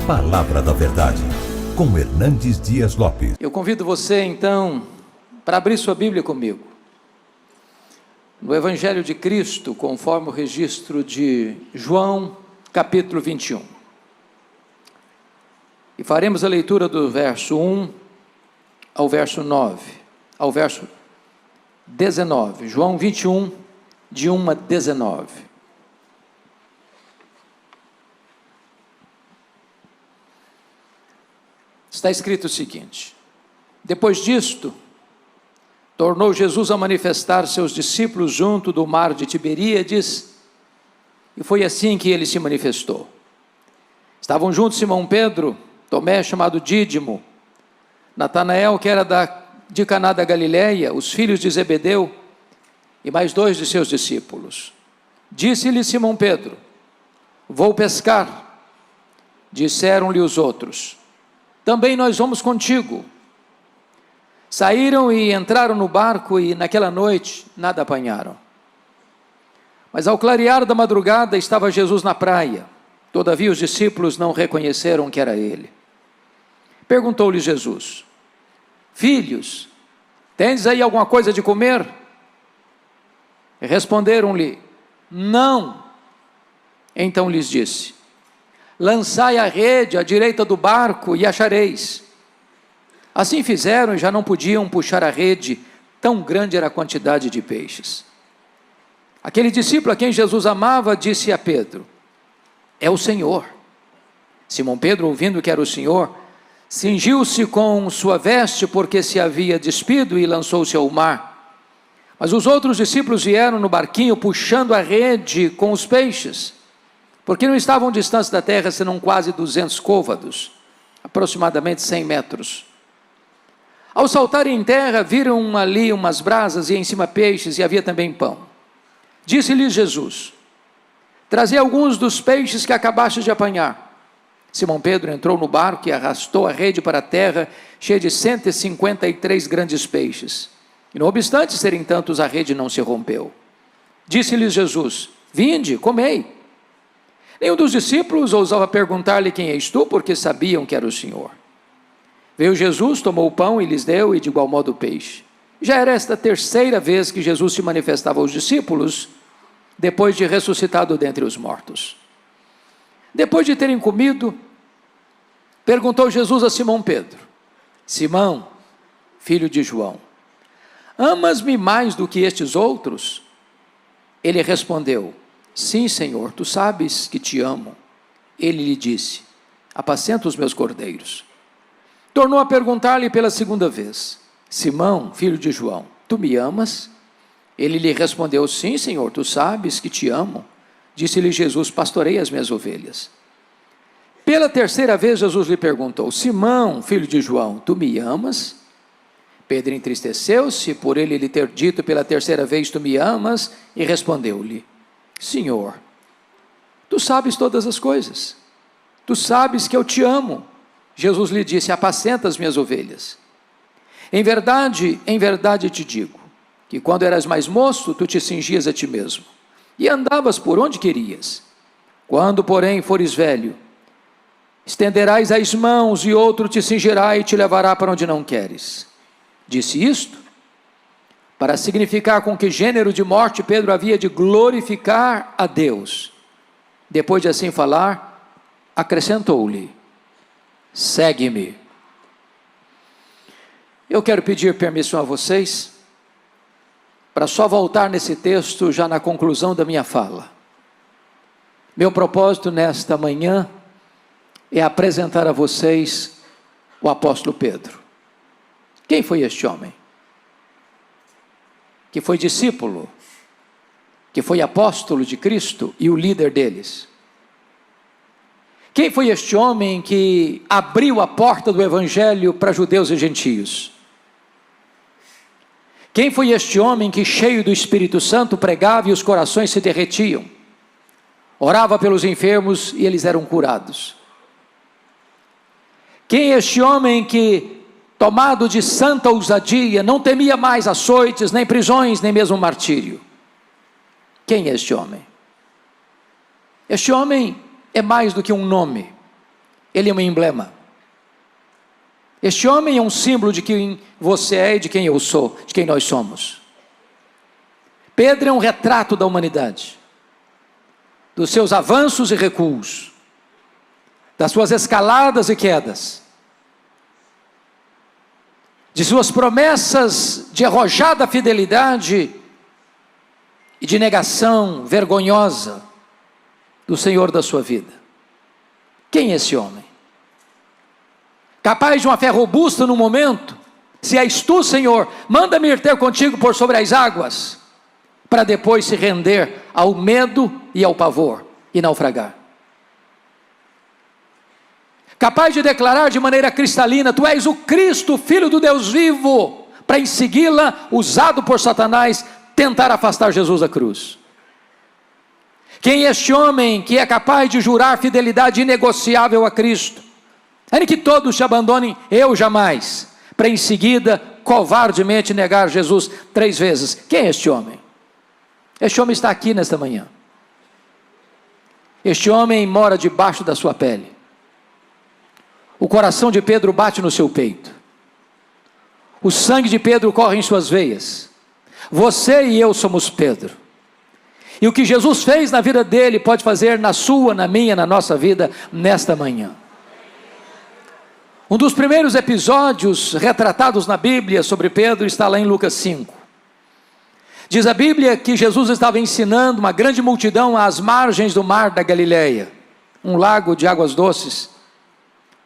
Palavra da Verdade, com Hernandes Dias Lopes. Eu convido você então para abrir sua Bíblia comigo no Evangelho de Cristo, conforme o registro de João, capítulo 21. E faremos a leitura do verso 1 ao verso 9, ao verso 19. João 21, de 1 a 19. Está escrito o seguinte: depois disto, tornou Jesus a manifestar seus discípulos junto do mar de Tiberíades, e foi assim que ele se manifestou. Estavam juntos Simão Pedro, Tomé, chamado Dídimo, Natanael, que era de Caná da Galileia, os filhos de Zebedeu, e mais 2 de seus discípulos. Disse-lhe Simão Pedro: vou pescar. Disseram-lhe os outros: também nós vamos contigo. Saíram e entraram no barco, e naquela noite nada apanharam. Mas ao clarear da madrugada estava Jesus na praia. Todavia os discípulos não reconheceram que era ele. Perguntou-lhe Jesus: filhos, tendes aí alguma coisa de comer? Responderam-lhe: não. Então lhes disse: lançai a rede à direita do barco e achareis. Assim fizeram e já não podiam puxar a rede, tão grande era a quantidade de peixes. Aquele discípulo a quem Jesus amava disse a Pedro: é o Senhor. Simão Pedro, ouvindo que era o Senhor, cingiu-se com sua veste, porque se havia despido, e lançou-se ao mar. Mas os outros discípulos vieram no barquinho, puxando a rede com os peixes, porque não estavam distantes da terra, senão quase 200 côvados, aproximadamente 100 metros. Ao saltarem em terra, viram ali umas brasas, e em cima peixes, e havia também pão. Disse-lhes Jesus: trazei alguns dos peixes que acabastes de apanhar. Simão Pedro entrou no barco e arrastou a rede para a terra, cheia de 153 grandes peixes. E não obstante serem tantos, a rede não se rompeu. Disse-lhes Jesus: vinde, comei. Nenhum dos discípulos ousava perguntar-lhe: quem és tu? Porque sabiam que era o Senhor. Veio Jesus, tomou o pão e lhes deu, e de igual modo o peixe. Já era esta a 3ª vez que Jesus se manifestava aos discípulos, depois de ressuscitado dentre os mortos. Depois de terem comido, perguntou Jesus a Simão Pedro: Simão, filho de João, amas-me mais do que estes outros? Ele respondeu: sim, Senhor, tu sabes que te amo. Ele lhe disse: apacenta os meus cordeiros. Tornou a perguntar-lhe pela 2ª vez: Simão, filho de João, tu me amas? Ele lhe respondeu: sim, Senhor, tu sabes que te amo. Disse-lhe Jesus: pastorei as minhas ovelhas. Pela 3ª vez Jesus lhe perguntou: Simão, filho de João, tu me amas? Pedro entristeceu-se por ele lhe ter dito pela 3ª vez: tu me amas? E respondeu-lhe: Senhor, tu sabes todas as coisas, tu sabes que eu te amo. Jesus lhe disse: apacenta as minhas ovelhas. Em verdade te digo, que quando eras mais moço, tu te cingias a ti mesmo, e andavas por onde querias. Quando, porém, fores velho, estenderás as mãos, e outro te cingirá e te levará para onde não queres. Disse isto para significar com que gênero de morte Pedro havia de glorificar a Deus. Depois de assim falar, acrescentou-lhe: segue-me. Eu quero pedir permissão a vocês para só voltar nesse texto já na conclusão da minha fala. Meu propósito nesta manhã é apresentar a vocês o apóstolo Pedro. Quem foi este homem? Que foi discípulo, que foi apóstolo de Cristo e o líder deles. Quem foi este homem que abriu a porta do evangelho para judeus e gentios? Quem foi este homem que, cheio do Espírito Santo, pregava e os corações se derretiam? Orava pelos enfermos e eles eram curados. Quem é este homem que, tomado de santa ousadia, não temia mais açoites, nem prisões, nem mesmo martírio? Quem é este homem? Este homem é mais do que um nome. ele é um emblema. Este homem é um símbolo de quem você é e de quem eu sou, de quem nós somos. Pedro é um retrato da humanidade, dos seus avanços e recuos, das suas escaladas e quedas, de suas promessas de arrojada fidelidade e de negação vergonhosa do Senhor da sua vida. Quem é esse homem? Capaz de uma fé robusta no momento? Se és tu, Senhor, manda-me ir ter contigo por sobre as águas, para depois se render ao medo e ao pavor e naufragar. Capaz de declarar de maneira cristalina: tu és o Cristo, Filho do Deus vivo, para em segui-la, usado por Satanás, tentar afastar Jesus da cruz. Quem é este homem que é capaz de jurar fidelidade inegociável a Cristo? Ainda que todos te abandonem, eu jamais, para em seguida, covardemente negar Jesus 3 vezes. Quem é este homem? Este homem está aqui nesta manhã. Este homem mora debaixo da sua pele. O coração de Pedro bate no seu peito. O sangue de Pedro corre em suas veias. Você e eu somos Pedro. E o que Jesus fez na vida dele pode fazer na sua, na minha, na nossa vida nesta manhã. Um dos primeiros episódios retratados na Bíblia sobre Pedro está lá em Lucas 5. Diz a Bíblia que Jesus estava ensinando uma grande multidão às margens do mar da Galileia, um lago de águas doces,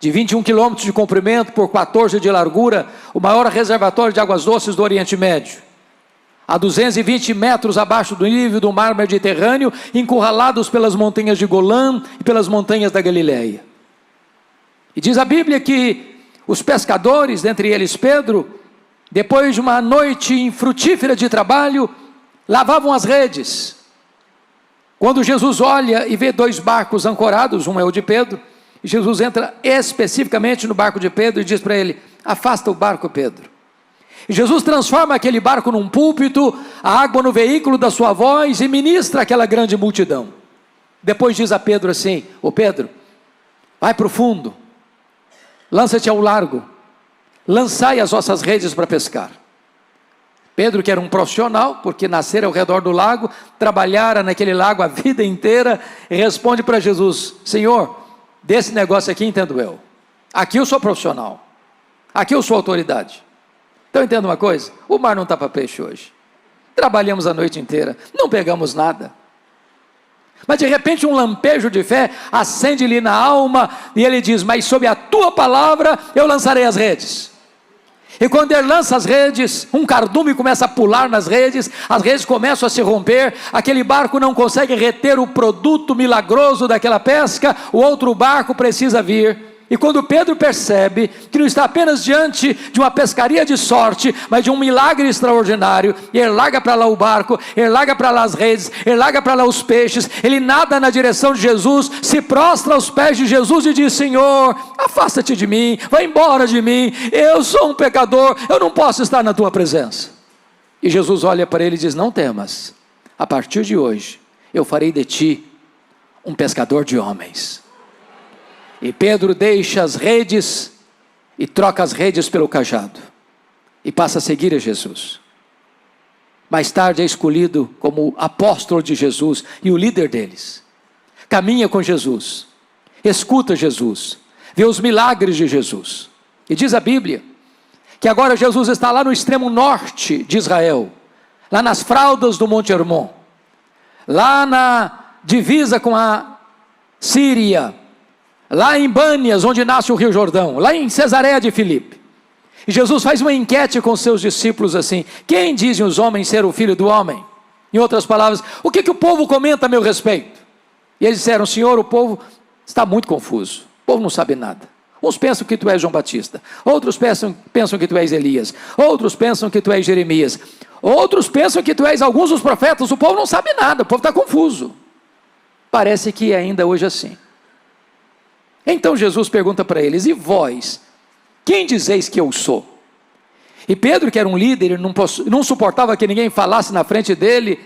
de 21 quilômetros de comprimento por 14 de largura, o maior reservatório de águas doces do Oriente Médio, a 220 metros abaixo do nível do mar Mediterrâneo, encurralados pelas montanhas de Golã e pelas montanhas da Galileia. E diz a Bíblia que os pescadores, dentre eles Pedro, depois de uma noite infrutífera de trabalho, lavavam as redes. Quando Jesus olha e vê 2 barcos ancorados, um é o de Pedro, e Jesus entra especificamente no barco de Pedro e diz para ele: afasta o barco, Pedro. E Jesus transforma aquele barco num púlpito, a água no veículo da sua voz e ministra aquela grande multidão. Depois diz a Pedro assim: ô Pedro, vai para o fundo, lança-te ao largo, lançai as vossas redes para pescar. Pedro, que era um profissional, porque nascera ao redor do lago, trabalhara naquele lago a vida inteira, responde para Jesus: Senhor, desse negócio aqui entendo eu. Aqui eu sou profissional, aqui eu sou autoridade. Então entenda uma coisa: o mar não está para peixe hoje. Trabalhamos a noite inteira, não pegamos nada. Mas de repente um lampejo de fé acende-lhe na alma, e ele diz: mas sob a tua palavra eu lançarei as redes. E quando ele lança as redes, um cardume começa a pular nas redes, as redes começam a se romper, aquele barco não consegue reter o produto milagroso daquela pesca, o outro barco precisa vir. E quando Pedro percebe que não está apenas diante de uma pescaria de sorte, mas de um milagre extraordinário, e ele larga para lá o barco, ele larga para lá as redes, ele larga para lá os peixes, ele nada na direção de Jesus, se prostra aos pés de Jesus e diz: Senhor, afasta-te de mim, vai embora de mim, eu sou um pecador, eu não posso estar na tua presença. E Jesus olha para ele e diz: não temas, a partir de hoje eu farei de ti um pescador de homens. E Pedro deixa as redes e troca as redes pelo cajado e passa a seguir a Jesus. Mais tarde é escolhido como apóstolo de Jesus e o líder deles. Caminha com Jesus, escuta Jesus, vê os milagres de Jesus. E diz a Bíblia que agora Jesus está lá no extremo norte de Israel, lá nas fraldas do Monte Hermon, lá na divisa com a Síria, lá em Bânias, onde nasce o Rio Jordão, lá em Cesareia de Filipe. E Jesus faz uma enquete com seus discípulos assim: quem dizem os homens ser o Filho do Homem? Em outras palavras, o que o povo comenta a meu respeito? E eles disseram: Senhor, o povo está muito confuso, o povo não sabe nada. Uns pensam que tu és João Batista, outros pensam que tu és Elias, outros pensam que tu és Jeremias, outros pensam que tu és alguns dos profetas. O povo não sabe nada, o povo está confuso. Parece que é ainda hoje assim. Então Jesus pergunta para eles: e vós, quem dizeis que eu sou? E Pedro, que era um líder, ele não suportava que ninguém falasse na frente dele,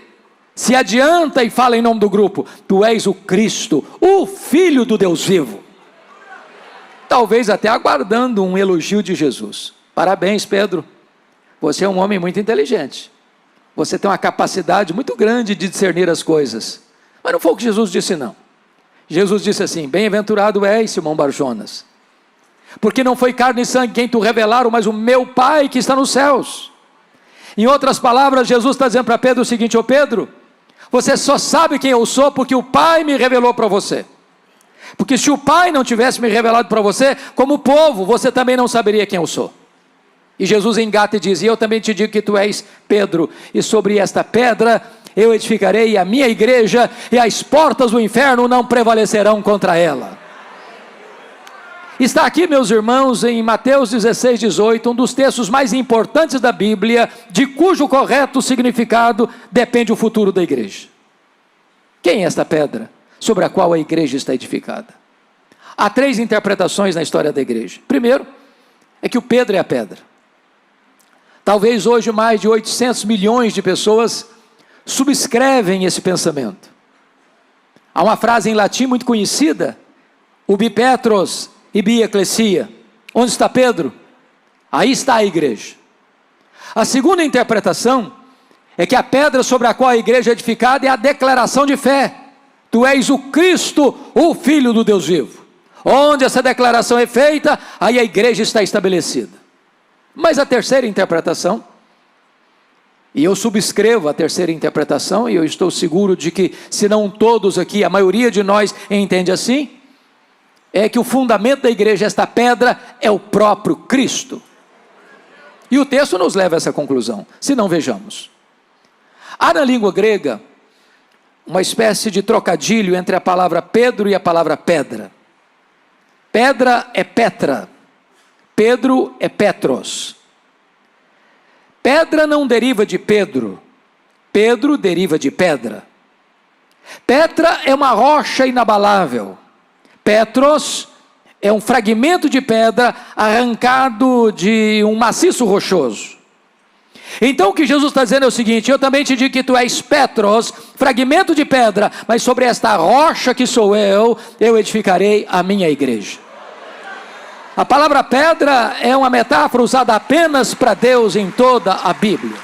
se adianta e fala em nome do grupo: tu és o Cristo, o Filho do Deus vivo. talvez até aguardando um elogio de Jesus. Parabéns, Pedro, você é um homem muito inteligente, você tem uma capacidade muito grande de discernir as coisas. Mas não foi o que Jesus disse, não. Jesus disse assim: bem-aventurado és, Simão Barjonas, porque não foi carne e sangue quem tu revelaram, mas o meu Pai que está nos céus. Em outras palavras, Jesus está dizendo para Pedro o seguinte: ô Pedro, você só sabe quem eu sou porque o Pai me revelou para você. Porque se o Pai não tivesse me revelado para você, como povo, você também não saberia quem eu sou. E Jesus engata e diz: e eu também te digo que tu és Pedro, e sobre esta pedra eu edificarei a minha igreja, e as portas do inferno não prevalecerão contra ela. Está aqui, meus irmãos, em Mateus 16, 18, um dos textos mais importantes da Bíblia, de cujo correto significado depende o futuro da igreja. Quem é esta pedra sobre a qual a igreja está edificada? Há 3 interpretações na história da igreja. Primeiro, é que o Pedro é a pedra. Talvez hoje mais de 800 milhões de pessoas subscrevem esse pensamento. Há uma frase em latim muito conhecida: ubi Petros ibi ecclesia. Onde está Pedro? Aí está a igreja. A segunda interpretação é que a pedra sobre a qual a igreja é edificada é a declaração de fé: tu és o Cristo, o Filho do Deus vivo. Onde essa declaração é feita, aí a igreja está estabelecida. Mas a terceira interpretação, e eu subscrevo a terceira interpretação, e eu estou seguro de que, se não todos aqui, a maioria de nós entende assim, é que o fundamento da igreja, esta pedra, é o próprio Cristo. E o texto nos leva a essa conclusão, se não vejamos. Há na língua grega uma espécie de trocadilho entre a palavra Pedro e a palavra pedra. Pedra é Petra, Pedro é Petros. Pedra não deriva de Pedro, Pedro deriva de pedra. Petra é uma rocha inabalável, Petros é um fragmento de pedra arrancado de um maciço rochoso. Então o que Jesus está dizendo é o seguinte: eu também te digo que tu és Petros, fragmento de pedra, mas sobre esta rocha que sou eu edificarei a minha igreja. A palavra pedra é uma metáfora usada apenas para Deus em toda a Bíblia.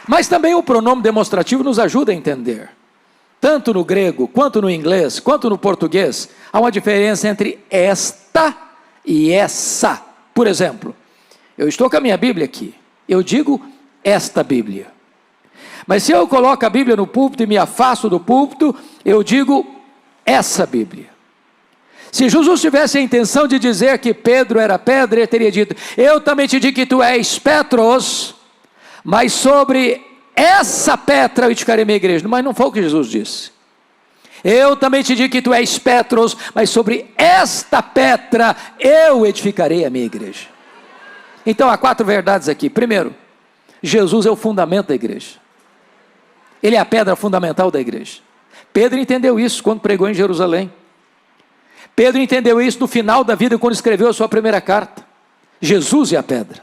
Mas também o pronome demonstrativo nos ajuda a entender. Tanto no grego, quanto no inglês, quanto no português, há uma diferença entre esta e essa. Por exemplo, eu estou com a minha Bíblia aqui, eu digo esta Bíblia. Mas se eu coloco a Bíblia no púlpito e me afasto do púlpito, eu digo essa Bíblia. Se Jesus tivesse a intenção de dizer que Pedro era pedra, ele teria dito: eu também te digo que tu és Petros, mas sobre essa pedra eu edificarei minha igreja. Mas não foi o que Jesus disse. Eu também te digo que tu és Petros, mas sobre esta pedra eu edificarei a minha igreja. Então há 4 verdades aqui. Primeiro, Jesus é o fundamento da igreja. Ele é a pedra fundamental da igreja. Pedro entendeu isso quando pregou em Jerusalém. Pedro entendeu isso no final da vida, quando escreveu a sua primeira carta. Jesus é a pedra.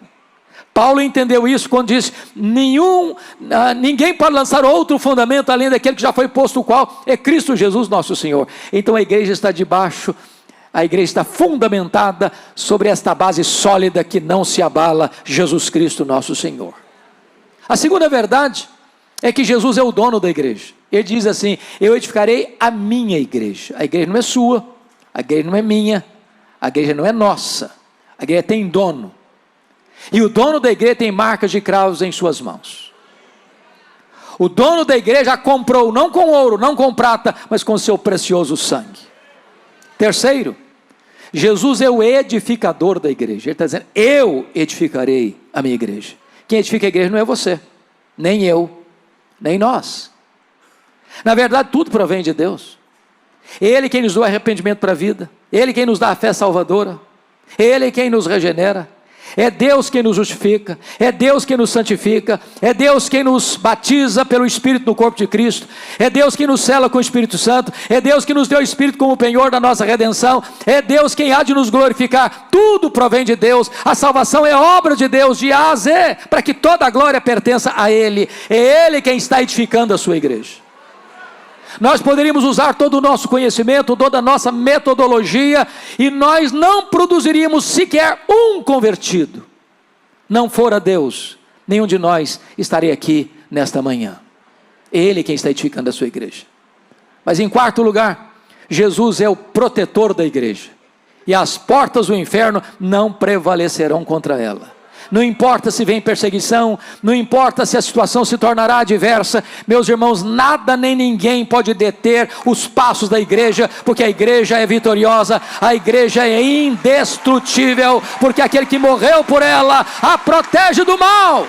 Paulo entendeu isso quando disse: ninguém pode lançar outro fundamento além daquele que já foi posto, o qual é Cristo Jesus nosso Senhor. Então a igreja está debaixo, a igreja está fundamentada sobre esta base sólida que não se abala: Jesus Cristo nosso Senhor. A segunda verdade é que Jesus é o dono da igreja. Ele diz assim: eu edificarei a minha igreja. A igreja não é sua, a igreja não é minha, a igreja não é nossa, a igreja tem dono. E o dono da igreja tem marcas de cravos em suas mãos. O dono da igreja a comprou não com ouro, não com prata, mas com seu precioso sangue. Terceiro, Jesus é o edificador da igreja. Ele está dizendo: eu edificarei a minha igreja. Quem edifica a igreja não é você, nem eu, nem nós. Na verdade, tudo provém de Deus. Ele quem nos dá arrependimento para a vida, Ele quem nos dá a fé salvadora, Ele quem nos regenera. É Deus quem nos justifica, é Deus quem nos santifica, é Deus quem nos batiza pelo Espírito no corpo de Cristo, é Deus quem nos sela com o Espírito Santo, é Deus que nos deu o Espírito como penhor da nossa redenção, é Deus quem há de nos glorificar. Tudo provém de Deus, a salvação é obra de Deus, de A a Z, para que toda a glória pertença a Ele. É Ele quem está edificando a sua igreja. Nós poderíamos usar todo o nosso conhecimento, toda a nossa metodologia, e nós não produziríamos sequer um convertido. Não fora Deus, nenhum de nós estaria aqui nesta manhã. Ele quem está edificando a sua igreja. Mas em quarto lugar, Jesus é o protetor da igreja. E as portas do inferno não prevalecerão contra ela. Não importa se vem perseguição, não importa se a situação se tornará adversa, meus irmãos, nada nem ninguém pode deter os passos da igreja, porque a igreja é vitoriosa, a igreja é indestrutível, porque aquele que morreu por ela a protege do mal.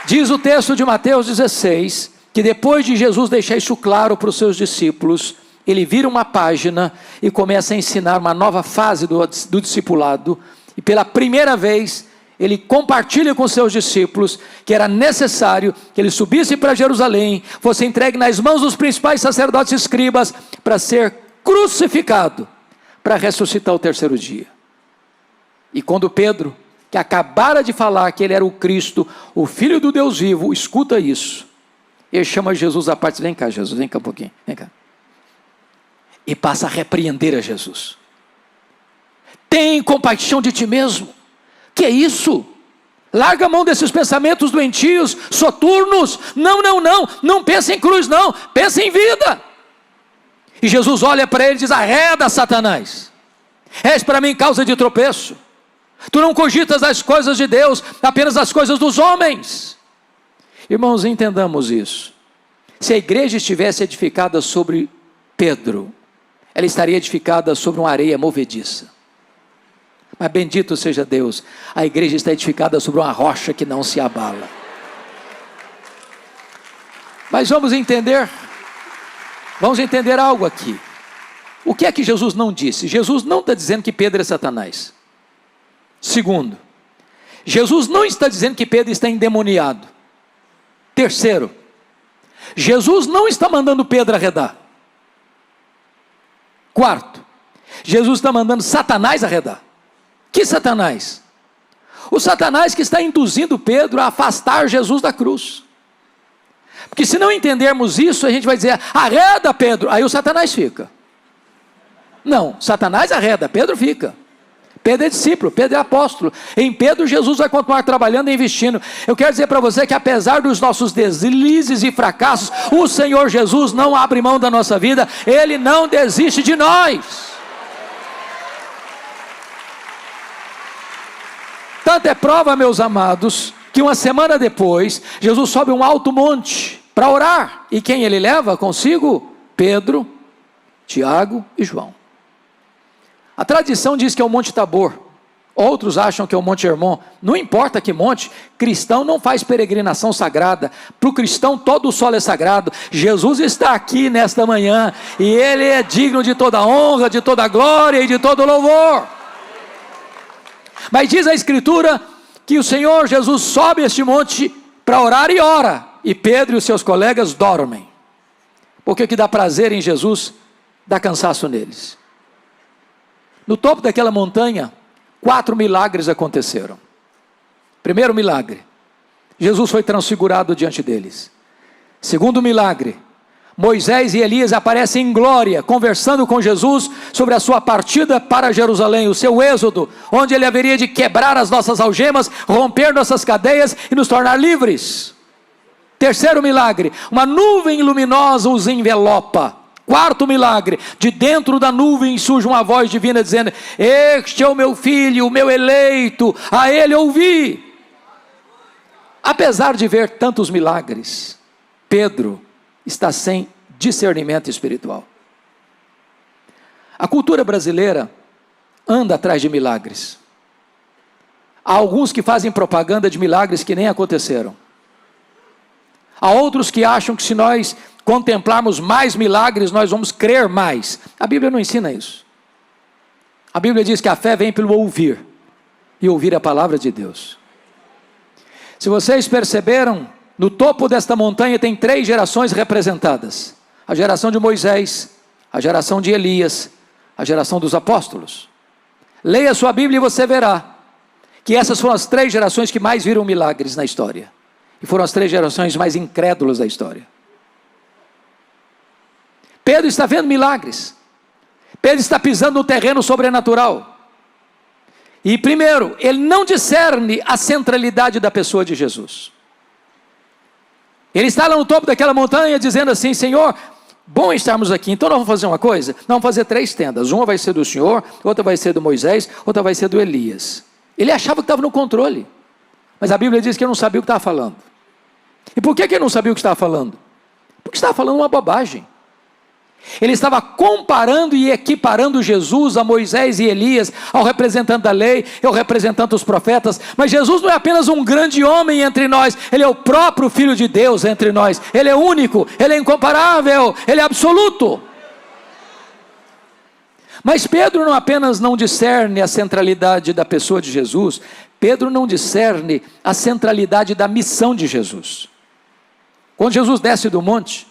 Diz o texto de Mateus 16, que depois de Jesus deixar isso claro para os seus discípulos, ele vira uma página e começa a ensinar uma nova fase do discipulado, e pela primeira vez, ele compartilha com seus discípulos, que era necessário que ele subisse para Jerusalém, fosse entregue nas mãos dos principais sacerdotes e escribas, para ser crucificado, para ressuscitar ao terceiro dia. E quando Pedro, que acabara de falar que ele era o Cristo, o Filho do Deus vivo, escuta isso, ele chama Jesus à parte, vem cá Jesus, vem cá um pouquinho, vem cá. E passa a repreender a Jesus. Tem compaixão de ti mesmo. Que é isso? Larga a mão desses pensamentos doentios, soturnos. Não pense em cruz não, pense em vida. E Jesus olha para ele e diz: arreda, Satanás, és para mim causa de tropeço. Tu não cogitas as coisas de Deus, apenas as coisas dos homens. Irmãos, entendamos isso. Se a igreja estivesse edificada sobre Pedro, ela estaria edificada sobre uma areia movediça. Mas bendito seja Deus, a igreja está edificada sobre uma rocha que não se abala. Mas vamos entender algo aqui. O que é que Jesus não disse? Jesus não está dizendo que Pedro é Satanás. Segundo, Jesus não está dizendo que Pedro está endemoniado. Terceiro, Jesus não está mandando Pedro arredar. Quarto, Jesus está mandando Satanás arredar. Que Satanás? O Satanás que está induzindo Pedro a afastar Jesus da cruz. Porque se não entendermos isso, a gente vai dizer: arreda Pedro, aí o Satanás fica. Não, Satanás arreda, Pedro fica. Pedro é discípulo, Pedro é apóstolo. Em Pedro, Jesus vai continuar trabalhando e investindo. Eu quero dizer para você que apesar dos nossos deslizes e fracassos, o Senhor Jesus não abre mão da nossa vida, Ele não desiste de nós. Tanto é prova, meus amados, que uma semana depois, Jesus sobe um alto monte para orar. E quem Ele leva consigo? Pedro, Tiago e João. A tradição diz que é o Monte Tabor, outros acham que é o Monte Hermon. Não importa que monte, cristão não faz peregrinação sagrada. Para o cristão todo o solo é sagrado. Jesus está aqui nesta manhã e Ele é digno de toda honra, de toda glória e de todo louvor. Mas diz a Escritura que o Senhor Jesus sobe este monte para orar e ora, e Pedro e os seus colegas dormem, porque o que dá prazer em Jesus dá cansaço neles. No topo daquela montanha, 4 milagres aconteceram. Primeiro milagre, Jesus foi transfigurado diante deles. Segundo milagre, Moisés e Elias aparecem em glória, conversando com Jesus sobre a sua partida para Jerusalém, o seu êxodo, onde ele haveria de quebrar as nossas algemas, romper nossas cadeias e nos tornar livres. Terceiro milagre, uma nuvem luminosa os envelopa. Quarto milagre, de dentro da nuvem surge uma voz divina dizendo: este é o meu filho, o meu eleito, a ele ouvi. Apesar de ver tantos milagres, Pedro está sem discernimento espiritual. A cultura brasileira anda atrás de milagres. Há alguns que fazem propaganda de milagres que nem aconteceram. Há outros que acham que se nós contemplarmos mais milagres, nós vamos crer mais. A Bíblia não ensina isso. A Bíblia diz que a fé vem pelo ouvir, e ouvir a palavra de Deus. Se vocês perceberam, no topo desta montanha tem 3 gerações representadas: a geração de Moisés, a geração de Elias, a geração dos apóstolos. Leia a sua Bíblia e você verá que essas foram as 3 gerações que mais viram milagres na história. E foram as 3 gerações mais incrédulas da história. Pedro está vendo milagres. Pedro está pisando no terreno sobrenatural. E primeiro, ele não discerne a centralidade da pessoa de Jesus. Ele está lá no topo daquela montanha dizendo assim: Senhor, bom estarmos aqui, então nós vamos fazer uma coisa, nós vamos fazer 3 tendas, uma vai ser do Senhor, outra vai ser do Moisés, outra vai ser do Elias. Ele achava que estava no controle, mas a Bíblia diz que ele não sabia o que estava falando. E por que ele não sabia o que estava falando? Porque estava falando uma bobagem. Ele estava comparando e equiparando Jesus a Moisés e Elias, ao representante da lei, ao representante dos profetas. Mas Jesus não é apenas um grande homem entre nós, Ele é o próprio Filho de Deus entre nós. Ele é único, Ele é incomparável, Ele é absoluto. Mas Pedro não apenas não discerne a centralidade da pessoa de Jesus, Pedro não discerne a centralidade da missão de Jesus. Quando Jesus desce do monte,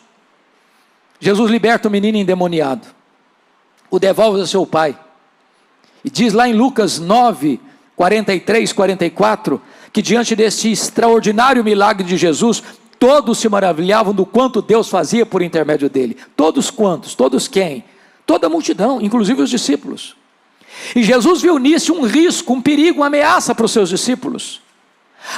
Jesus liberta o menino endemoniado, o devolve ao seu pai, e diz lá em Lucas 9, 43, 44, que diante desse extraordinário milagre de Jesus, todos se maravilhavam do quanto Deus fazia por intermédio dele. Todos quantos? Todos quem? Toda a multidão, inclusive os discípulos. E Jesus viu nisso um risco, um perigo, uma ameaça para os seus discípulos.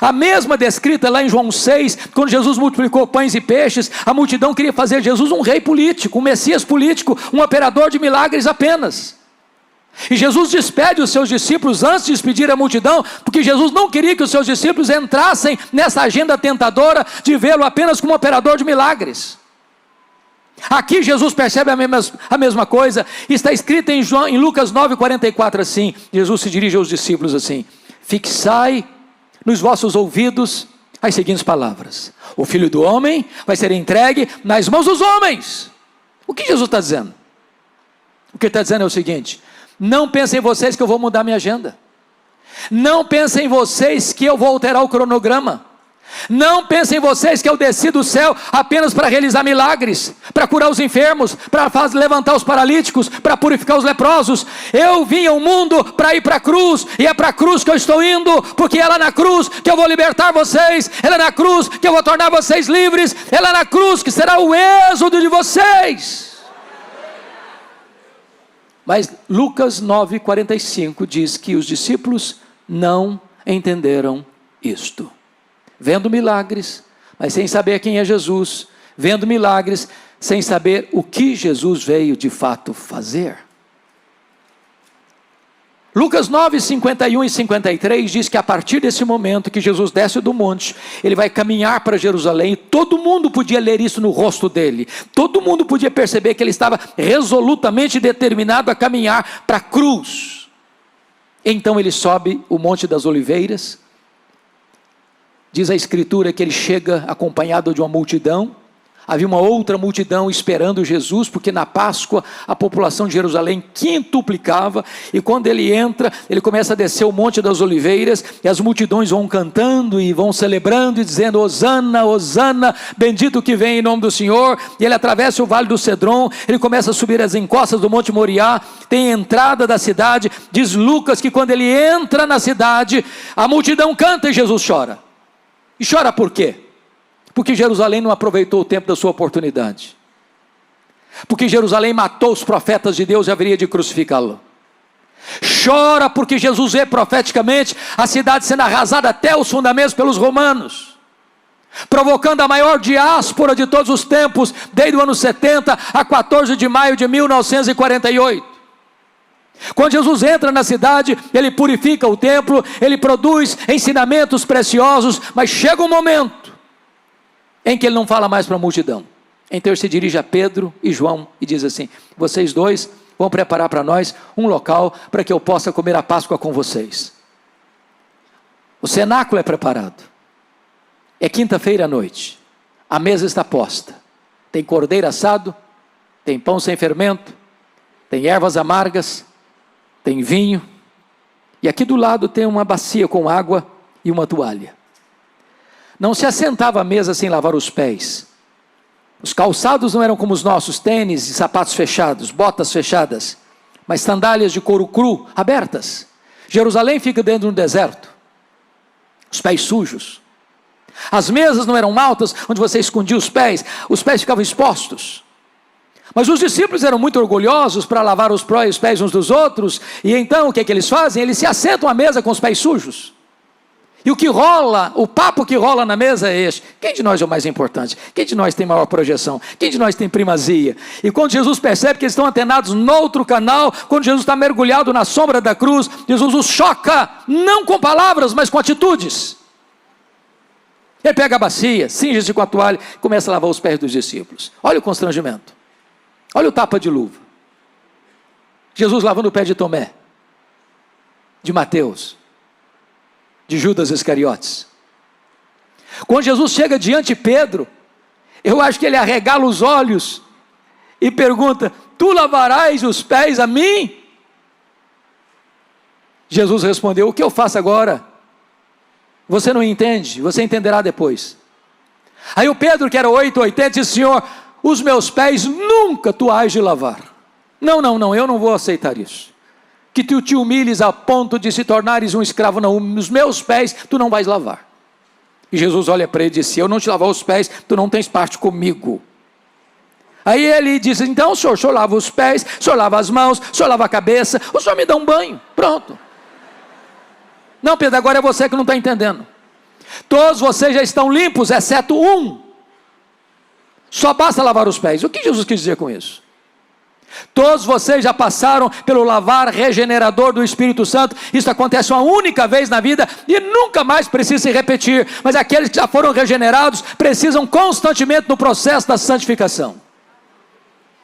A mesma descrita lá em João 6, quando Jesus multiplicou pães e peixes, a multidão queria fazer Jesus um rei político, um Messias político, um operador de milagres apenas. E Jesus despede os seus discípulos antes de despedir a multidão, porque Jesus não queria que os seus discípulos entrassem nessa agenda tentadora de vê-lo apenas como operador de milagres. Aqui Jesus percebe a mesma coisa, está escrito em Lucas 9, 44 assim, Jesus se dirige aos discípulos assim: fixai nos vossos ouvidos as seguintes palavras: o Filho do Homem vai ser entregue nas mãos dos homens. O que Jesus está dizendo? O que ele está dizendo é o seguinte: não pensem vocês que eu vou mudar minha agenda, não pensem vocês que eu vou alterar o cronograma, não pensem vocês que eu desci do céu apenas para realizar milagres, para curar os enfermos, para levantar os paralíticos, para purificar os leprosos. Eu vim ao mundo para ir para a cruz, e é para a cruz que eu estou indo, porque é lá na cruz que eu vou libertar vocês, é lá na cruz que eu vou tornar vocês livres, é lá na cruz que será o êxodo de vocês. Mas Lucas 9, 45 diz que os discípulos não entenderam isto. Vendo milagres, mas sem saber quem é Jesus, vendo milagres, sem saber o que Jesus veio de fato fazer. Lucas 9, 51 e 53 diz que a partir desse momento que Jesus desce do monte, ele vai caminhar para Jerusalém, e todo mundo podia ler isso no rosto dele, todo mundo podia perceber que ele estava resolutamente determinado a caminhar para a cruz. Então ele sobe o Monte das Oliveiras. Diz a Escritura que ele chega acompanhado de uma multidão. Havia uma outra multidão esperando Jesus, porque na Páscoa a população de Jerusalém quintuplicava, e quando ele entra, ele começa a descer o Monte das Oliveiras, e as multidões vão cantando e vão celebrando e dizendo: Hosana, Hosana, bendito que vem em nome do Senhor. E ele atravessa o Vale do Cedron, ele começa a subir as encostas do Monte Moriá, tem a entrada da cidade. Diz Lucas que quando ele entra na cidade, a multidão canta e Jesus chora. E chora por quê? Porque Jerusalém não aproveitou o tempo da sua oportunidade. Porque Jerusalém matou os profetas de Deus e haveria de crucificá-lo. Chora porque Jesus vê profeticamente a cidade sendo arrasada até os fundamentos pelos romanos, provocando a maior diáspora de todos os tempos, desde o ano 70 a 14 de maio de 1948. Quando Jesus entra na cidade, ele purifica o templo, ele produz ensinamentos preciosos, mas chega um momento em que ele não fala mais para a multidão. Então ele se dirige a Pedro e João e diz assim: vocês dois vão preparar para nós um local para que eu possa comer a Páscoa com vocês. O cenáculo é preparado, é quinta-feira à noite, a mesa está posta, tem cordeiro assado, tem pão sem fermento, tem ervas amargas, tem vinho, e aqui do lado tem uma bacia com água e uma toalha. Não se assentava à mesa sem lavar os pés. Os calçados não eram como os nossos, tênis e sapatos fechados, botas fechadas, mas sandálias de couro cru, abertas. Jerusalém fica dentro de um deserto, os pés sujos. As mesas não eram altas, onde você escondia os pés ficavam expostos. Mas os discípulos eram muito orgulhosos para lavar os pés uns dos outros, e então o que eles fazem? Eles se assentam à mesa com os pés sujos. E o papo que rola na mesa é este: quem de nós é o mais importante? Quem de nós tem maior projeção? Quem de nós tem primazia? E quando Jesus percebe que eles estão antenados noutro canal, quando Jesus está mergulhado na sombra da cruz, Jesus os choca, não com palavras, mas com atitudes. Ele pega a bacia, cinge-se com a toalha e começa a lavar os pés dos discípulos. Olha o constrangimento, olha o tapa de luva. Jesus lavando o pé de Tomé, de Mateus, de Judas Iscariotes. Quando Jesus chega diante de Pedro, eu acho que ele arregala os olhos e pergunta: tu lavarás os pés a mim? Jesus respondeu: o que eu faço agora? Você não entende, você entenderá depois. Aí o Pedro, que era 880, disse: Senhor, os meus pés nunca tu hás de lavar. Não, eu não vou aceitar isso. Que tu te humilhes a ponto de se tornares um escravo, não, os meus pés tu não vais lavar. E Jesus olha para ele e disse: se eu não te lavar os pés, tu não tens parte comigo. Aí ele disse: então o senhor lava os pés, o senhor lava as mãos, o senhor lava a cabeça, o senhor me dá um banho, pronto. Não, Pedro, agora é você que não está entendendo. Todos vocês já estão limpos, exceto um. Só basta lavar os pés. O que Jesus quis dizer com isso? Todos vocês já passaram pelo lavar regenerador do Espírito Santo. Isso acontece uma única vez na vida e nunca mais precisa se repetir. Mas aqueles que já foram regenerados precisam constantemente no processo da santificação.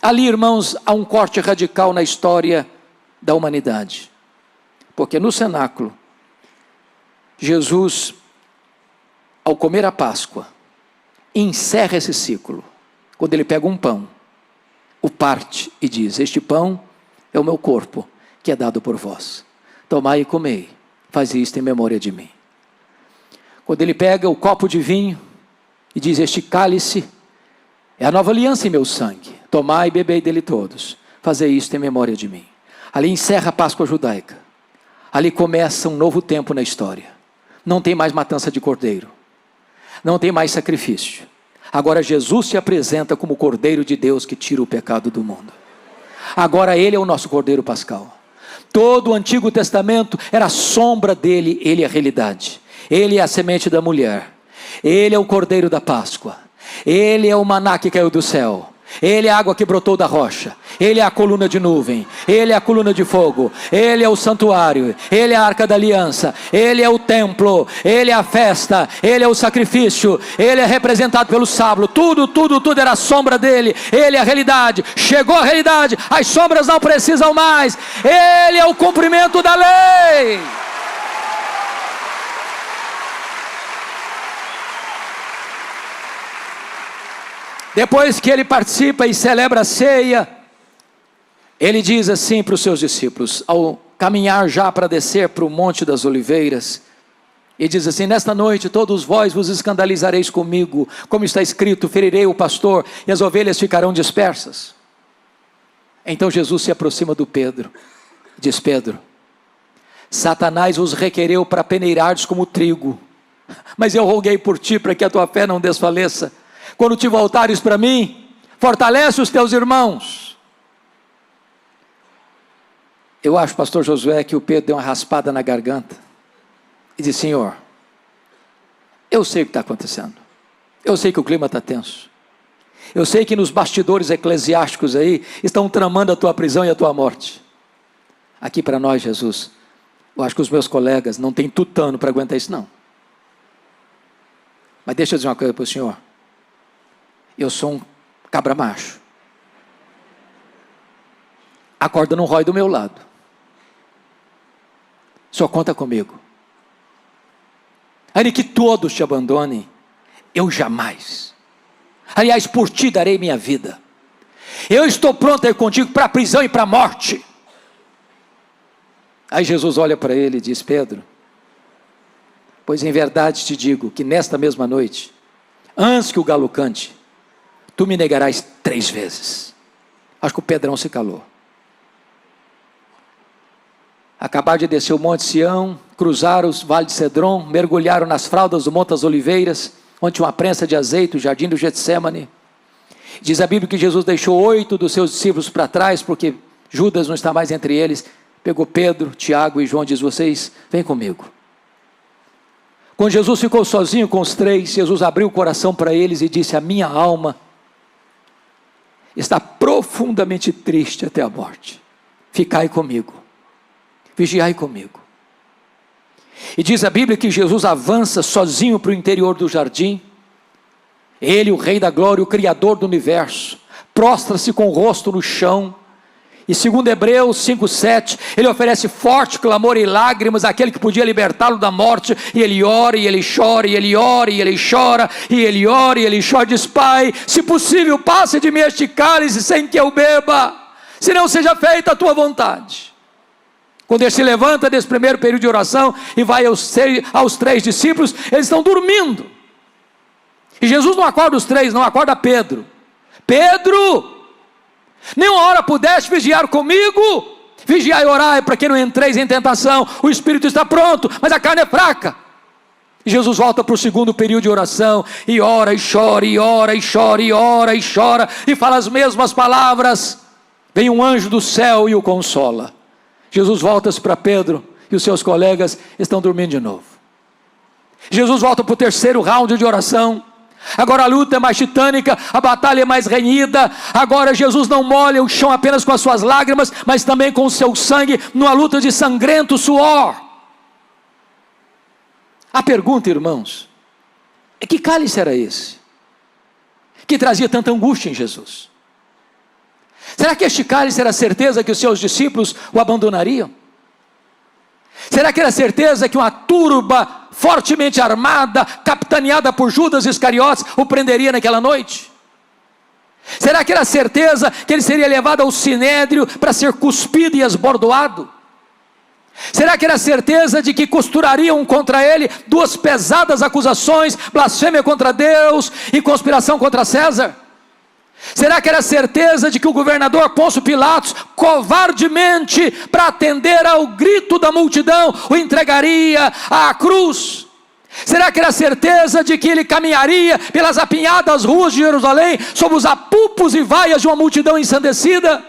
Ali, irmãos, há um corte radical na história da humanidade. Porque no cenáculo, Jesus, ao comer a Páscoa, encerra esse ciclo, quando ele pega um pão, o parte e diz: este pão é o meu corpo, que é dado por vós, tomai e comei, faz isto em memória de mim. Quando ele pega o copo de vinho e diz: este cálice é a nova aliança em meu sangue, tomai e bebei dele todos, fazei isto em memória de mim. Ali encerra a Páscoa judaica, ali começa um novo tempo na história. Não tem mais matança de cordeiro, não tem mais sacrifício. Agora Jesus se apresenta como o Cordeiro de Deus que tira o pecado do mundo. Agora ele é o nosso Cordeiro Pascal. Todo o Antigo Testamento era a sombra dele, ele é a realidade. Ele é a semente da mulher, ele é o Cordeiro da Páscoa, ele é o maná que caiu do céu, ele é a água que brotou da rocha, ele é a coluna de nuvem, ele é a coluna de fogo, ele é o santuário, ele é a arca da aliança, ele é o templo, ele é a festa, ele é o sacrifício, ele é representado pelo sábado. Tudo era a sombra dele. Ele é a realidade. Chegou a realidade, as sombras não precisam mais. Ele é o cumprimento da lei. Depois que ele participa e celebra a ceia, ele diz assim para os seus discípulos, ao caminhar já para descer para o Monte das Oliveiras, e diz assim: nesta noite todos vós vos escandalizareis comigo, como está escrito: ferirei o pastor e as ovelhas ficarão dispersas. Então Jesus se aproxima do Pedro, diz: Pedro, Satanás vos requereu para peneirardes como trigo, mas eu roguei por ti para que a tua fé não desfaleça. Quando te voltares para mim, fortalece os teus irmãos. Eu acho, pastor Josué, que o Pedro deu uma raspada na garganta e disse: Senhor, eu sei o que está acontecendo, eu sei que o clima está tenso, eu sei que nos bastidores eclesiásticos aí estão tramando a tua prisão e a tua morte. Aqui para nós, Jesus, eu acho que os meus colegas não têm tutano para aguentar isso não. Mas deixa eu dizer uma coisa para o senhor: eu sou um cabra macho, a corda não rói do meu lado, só conta comigo. Ainda que todos te abandonem, eu jamais. Aliás, por ti darei minha vida. Eu estou pronto a ir contigo para a prisão e para a morte. Aí Jesus olha para ele e diz: Pedro, pois em verdade te digo que nesta mesma noite, antes que o galo cante, tu me negarás 3 vezes. Acho que o Pedrão se calou. Acabaram de descer o Monte Sião, cruzaram o Vale de Cedron, mergulharam nas fraldas do Monte das Oliveiras, onde tinha uma prensa de azeite, o jardim do Getsemane. Diz a Bíblia que Jesus deixou 8 dos seus discípulos para trás, porque Judas não está mais entre eles. Pegou Pedro, Tiago e João e diz: vocês, vem comigo. Quando Jesus ficou sozinho com os 3, Jesus abriu o coração para eles e disse: a minha alma está profundamente triste até a morte. Ficai comigo, vigiai comigo. E diz a Bíblia que Jesus avança sozinho para o interior do jardim. Ele, o Rei da Glória, o Criador do universo, prostra-se com o rosto no chão. E segundo Hebreus 5:7, ele oferece forte clamor e lágrimas àquele que podia libertá-lo da morte. E ele ora, e ele chora, e ele ora, e ele chora, e ele ora, e ele chora. Diz: Pai, se possível, passe de mim este cálice sem que eu beba, se não seja feita a tua vontade. Quando ele se levanta desse primeiro período de oração e vai aos 3 discípulos, eles estão dormindo. E Jesus não acorda os 3, não, acorda Pedro. Pedro, nenhuma hora pudeste vigiar comigo? Vigiai e orai para que não entreis em tentação. O espírito está pronto, mas a carne é fraca. E Jesus volta para o segundo período de oração, e ora e chora, e ora e chora, e ora e chora, e fala as mesmas palavras. Vem um anjo do céu e o consola. Jesus volta-se para Pedro, e os seus colegas estão dormindo de novo. Jesus volta para o terceiro round de oração. Agora a luta é mais titânica, a batalha é mais renhida. Agora Jesus não molha o chão apenas com as suas lágrimas, mas também com o seu sangue, numa luta de sangrento suor. A pergunta, irmãos, é: que cálice era esse que trazia tanta angústia em Jesus? Será que este cálice era a certeza que os seus discípulos o abandonariam? Será que era certeza que uma turba fortemente armada, capitaneada por Judas Iscariotes, o prenderia naquela noite? Será que era certeza que ele seria levado ao sinédrio para ser cuspido e esbordoado? Será que era certeza de que costurariam contra ele 2 pesadas acusações: blasfêmia contra Deus e conspiração contra César? Será que era certeza de que o governador Pôncio Pilatos, covardemente, para atender ao grito da multidão, o entregaria à cruz? Será que era certeza de que ele caminharia pelas apinhadas ruas de Jerusalém, sob os apupos e vaias de uma multidão ensandecida?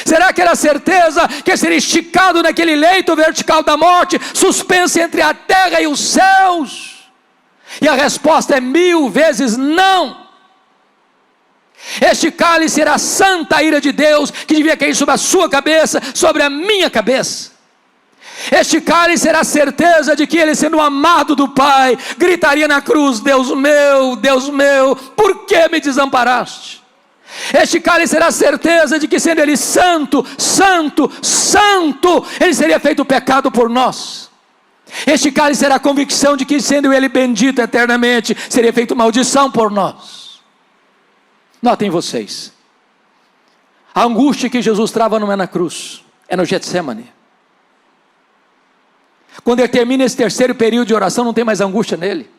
Será que era certeza que ele seria esticado naquele leito vertical da morte, suspenso entre a terra e os céus? E a resposta é 1000 vezes não. Este cálice era a santa ira de Deus, que devia cair sobre a sua cabeça, sobre a minha cabeça. Este cálice era a certeza de que ele, sendo amado do Pai, gritaria na cruz: Deus meu, por que me desamparaste? Este cálice era a certeza de que, sendo ele santo, santo, santo, ele seria feito pecado por nós. Este cálice era a convicção de que, sendo ele bendito eternamente, seria feito maldição por nós. Notem vocês, a angústia que Jesus trava não é na cruz, é no Getsemane. Quando ele termina esse terceiro período de oração, não tem mais angústia nele.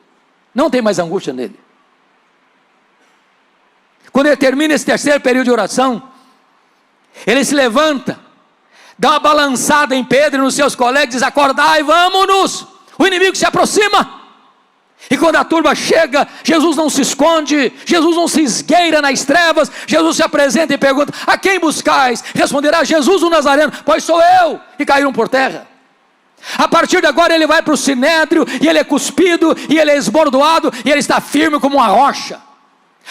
Não tem mais angústia nele. Quando ele termina esse terceiro período de oração, ele se levanta, dá uma balançada em Pedro e nos seus colegas, diz: acordai, vamos-nos, o inimigo se aproxima. E quando a turma chega, Jesus não se esconde, Jesus não se esgueira nas trevas, Jesus se apresenta e pergunta: a quem buscais? Responderá: Jesus o Nazareno. Pois sou eu. E caíram por terra. A partir de agora ele vai para o sinédrio, e ele é cuspido, e ele é esbordoado, e ele está firme como uma rocha.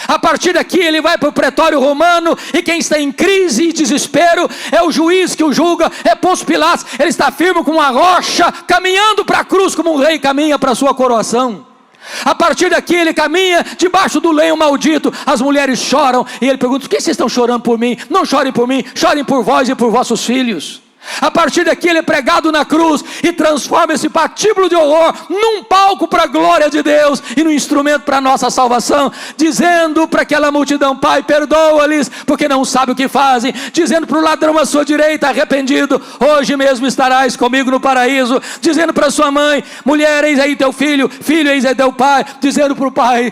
A partir daqui ele vai para o pretório romano, e quem está em crise e desespero é o juiz que o julga, é Pôncio Pilatos. Ele está firme como uma rocha, caminhando para a cruz como um rei caminha para a sua coroação. A partir daqui ele caminha debaixo do lenho maldito. As mulheres choram, e ele pergunta: por que vocês estão chorando por mim? Não chorem por mim, chorem por vós e por vossos filhos. A partir daqui ele é pregado na cruz e transforma esse patíbulo de horror num palco para a glória de Deus e num instrumento para a nossa salvação, dizendo para aquela multidão: Pai, perdoa-lhes, porque não sabem o que fazem. Dizendo para o ladrão à sua direita: arrependido, hoje mesmo estarás comigo no paraíso. Dizendo para sua mãe: mulher, eis aí teu filho, filho, eis aí teu pai. Dizendo para o pai: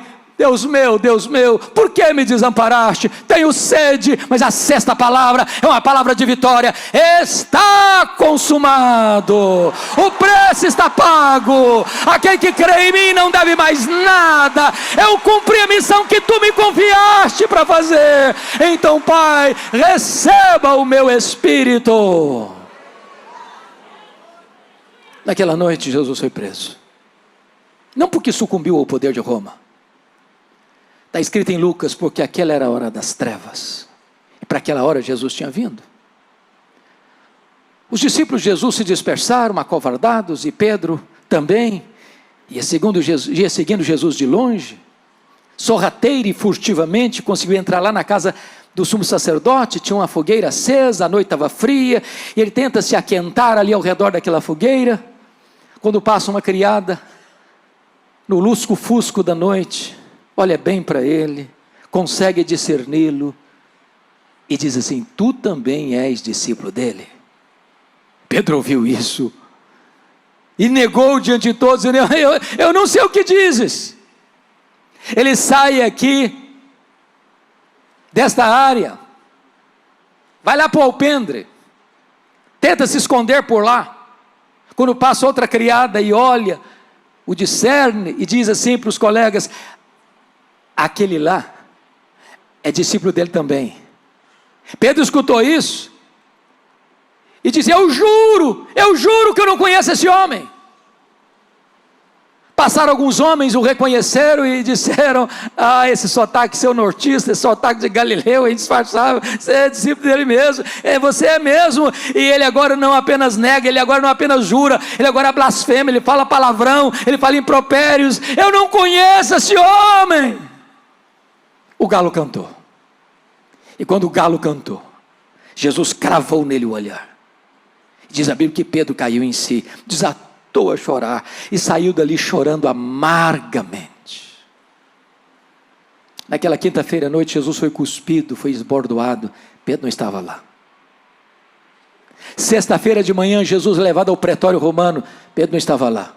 Deus meu, por que me desamparaste? Tenho sede. Mas a sexta palavra é uma palavra de vitória: está consumado, o preço está pago, aquele que crê em mim não deve mais nada, eu cumpri a missão que tu me confiaste para fazer. Então, Pai, receba o meu espírito. Naquela noite Jesus foi preso, não porque sucumbiu ao poder de Roma. Está escrito em Lucas, porque aquela era a hora das trevas, e para aquela hora Jesus tinha vindo. Os discípulos de Jesus se dispersaram, acovardados, e Pedro também, ia seguindo Jesus de longe, sorrateiro e furtivamente, conseguiu entrar lá na casa do sumo sacerdote. Tinha uma fogueira acesa, a noite estava fria, e ele tenta se aquentar ali ao redor daquela fogueira, quando passa uma criada, no lusco-fusco da noite, olha bem para ele, consegue discerni-lo, e diz assim: tu também és discípulo dele? Pedro ouviu isso, e negou diante de todos, dizendo: eu não sei o que dizes. Ele sai aqui, desta área, vai lá para o alpendre, tenta se esconder por lá, quando passa outra criada e olha, o discerne e diz assim para os colegas: aquele lá é discípulo dele também. Pedro escutou isso e disse: eu juro que eu não conheço esse homem. Passaram alguns homens, o reconheceram e disseram: esse sotaque seu nortista, esse sotaque de Galileu, indisfarçável, você é discípulo dele mesmo, você é mesmo. E ele agora não apenas nega, ele agora não apenas jura, ele agora blasfema, ele fala palavrão, ele fala impropérios. Eu não conheço esse homem. O galo cantou, e quando o galo cantou, Jesus cravou nele o olhar. Diz a Bíblia que Pedro caiu em si, desatou a chorar e saiu dali chorando amargamente. Naquela quinta-feira à noite, Jesus foi cuspido, foi esbordoado. Pedro não estava lá. Sexta-feira de manhã, Jesus levado ao pretório romano. Pedro não estava lá.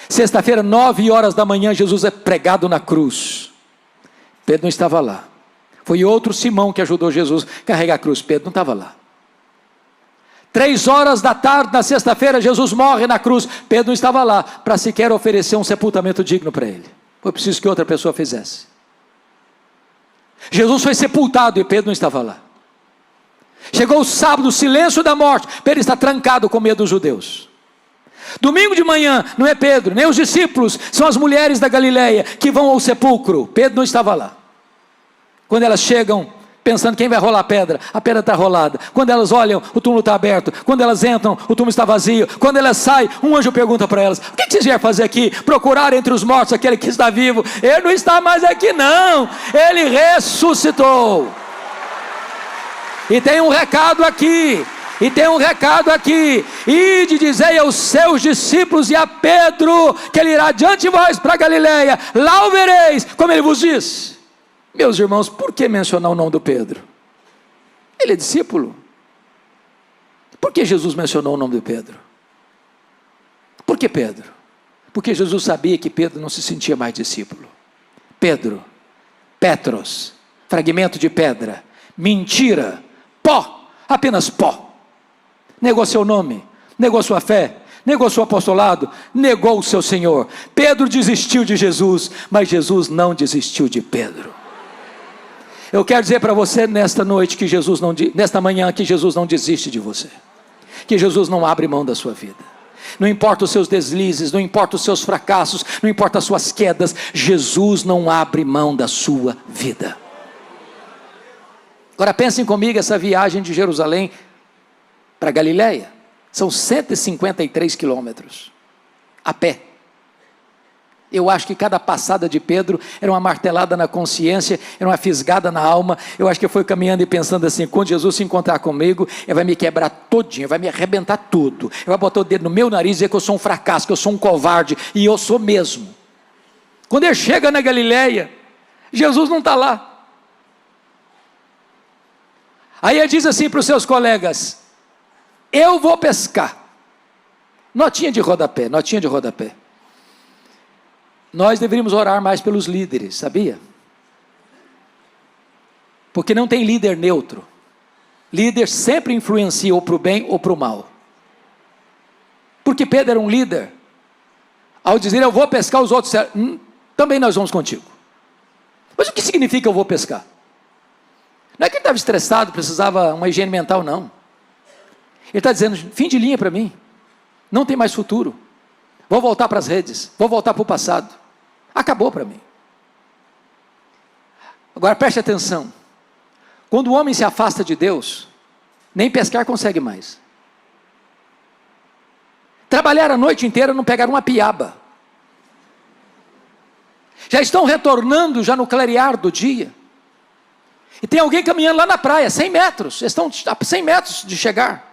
Sexta-feira, 9h da manhã, Jesus é pregado na cruz. Pedro não estava lá. Foi outro Simão que ajudou Jesus a carregar a cruz. Pedro não estava lá. 3h da tarde, na sexta-feira, Jesus morre na cruz. Pedro não estava lá para sequer oferecer um sepultamento digno para ele. Foi preciso que outra pessoa fizesse. Jesus foi sepultado e Pedro não estava lá. Chegou o sábado, o silêncio da morte. Pedro está trancado com medo dos judeus. Domingo de manhã, não é Pedro, nem os discípulos, são as mulheres da Galileia que vão ao sepulcro. Pedro não estava lá. Quando elas chegam, pensando quem vai rolar a pedra está rolada. Quando elas olham, o túmulo está aberto. Quando elas entram, o túmulo está vazio. Quando elas saem, um anjo pergunta para elas: o que vocês vieram fazer aqui? Procurar entre os mortos aquele que está vivo. Ele não está mais aqui não, ele ressuscitou. E tem um recado aqui, ide dizei aos seus discípulos e a Pedro, que ele irá diante de vós para Galileia, lá o vereis, como ele vos disse. Meus irmãos, por que mencionar o nome do Pedro? Ele é discípulo. Por que Jesus mencionou o nome de Pedro? Por que Pedro? Porque Jesus sabia que Pedro não se sentia mais discípulo. Pedro, Petros, fragmento de pedra, mentira, pó, apenas pó. Negou seu nome, negou sua fé, negou seu apostolado, negou o seu Senhor. Pedro desistiu de Jesus, mas Jesus não desistiu de Pedro. Eu quero dizer para você nesta noite que nesta manhã, que Jesus não desiste de você, que Jesus não abre mão da sua vida. Não importa os seus deslizes, não importa os seus fracassos, não importa as suas quedas, Jesus não abre mão da sua vida. Agora pensem comigo essa viagem de Jerusalém para Galileia, são 153 quilômetros, a pé. Eu acho que cada passada de Pedro era uma martelada na consciência, era uma fisgada na alma. Eu acho que foi caminhando e pensando assim: quando Jesus se encontrar comigo, ele vai me quebrar todinho, vai me arrebentar tudo. Ele vai botar o dedo no meu nariz e dizer que eu sou um fracasso, que eu sou um covarde, e eu sou mesmo. Quando ele chega na Galileia, Jesus não está lá. Aí ele diz assim para os seus colegas: eu vou pescar. Notinha de rodapé. nós deveríamos orar mais pelos líderes, sabia? Porque não tem líder neutro. Líder sempre influencia ou para o bem ou para o mal. Porque Pedro era um líder. Ao dizer eu vou pescar, os outros disseram, também nós vamos contigo. Mas o que significa eu vou pescar? Não é que ele estava estressado, precisava uma higiene mental, não. Ele está dizendo, fim de linha para mim. Não tem mais futuro. Vou voltar para as redes. Vou voltar para o passado. Acabou para mim. Agora preste atenção. Quando o homem se afasta de Deus, nem pescar consegue mais. Trabalhar a noite inteira não pegar uma piaba. Já estão retornando já no clarear do dia. E tem alguém caminhando lá na praia, 100 metros. Eles estão a 100 metros de chegar.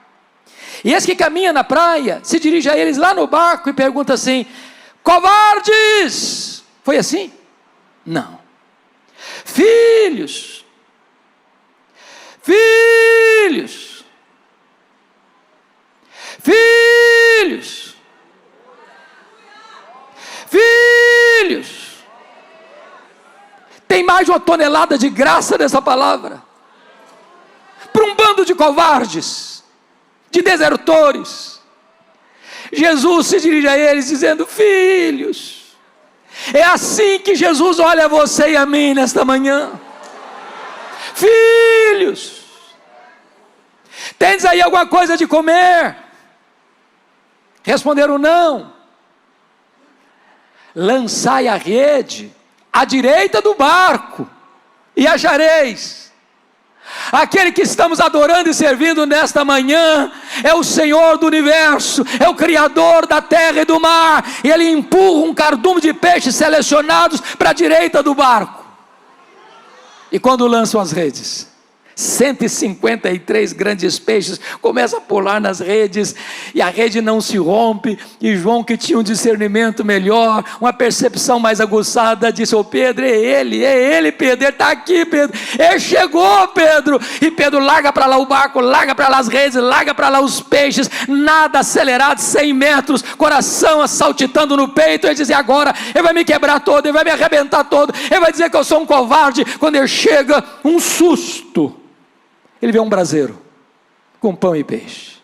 E esse que caminha na praia, se dirige a eles lá no barco e pergunta assim, covardes! Foi assim? Não. Filhos! Filhos! Filhos! Filhos! Tem mais de 1 tonelada de graça nessa palavra. Para um bando de covardes, de desertores. Jesus se dirige a eles dizendo, filhos. É assim que Jesus olha a você e a mim nesta manhã. Filhos. Tens aí alguma coisa de comer? Responderam não. Lançai a rede à direita do barco, e achareis. Aquele que estamos adorando e servindo nesta manhã, é o Senhor do universo, é o Criador da terra e do mar, e Ele empurra um cardume de peixes selecionados para a direita do barco, e quando lançam as redes, 153 grandes peixes começam a pular nas redes, e a rede não se rompe, e João, que tinha um discernimento melhor, uma percepção mais aguçada, disse, ô Pedro, é ele Pedro, ele está aqui Pedro, ele chegou Pedro, e Pedro larga para lá o barco, larga para lá as redes, larga para lá os peixes, nada acelerado, 100 metros, coração saltitando no peito, ele diz, e agora, ele vai me quebrar todo, ele vai me arrebentar todo, ele vai dizer que eu sou um covarde, quando ele chega, um susto, ele vê um braseiro com pão e peixe.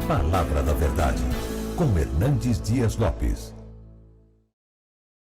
Palavra da Verdade, com Hernandes Dias Lopes.